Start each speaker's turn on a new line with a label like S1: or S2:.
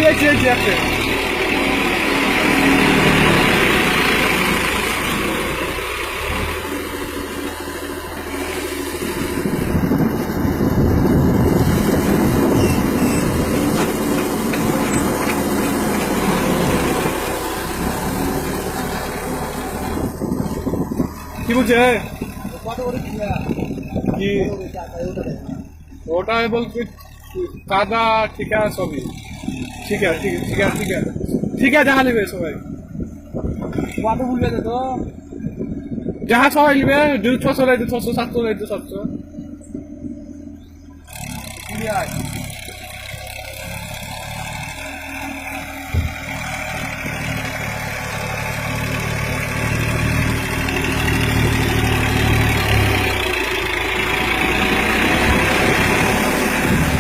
S1: এই আছে। কি বলছে কি ওটা বলছে কাদা ঠিক আছে সবই ঠিক আছে ঠিক আছে যাহা নেবে সবাই
S2: কত বলবে তো
S1: যাহা সবাই নেবে 200 লাগবে 600 700 লাগবে 700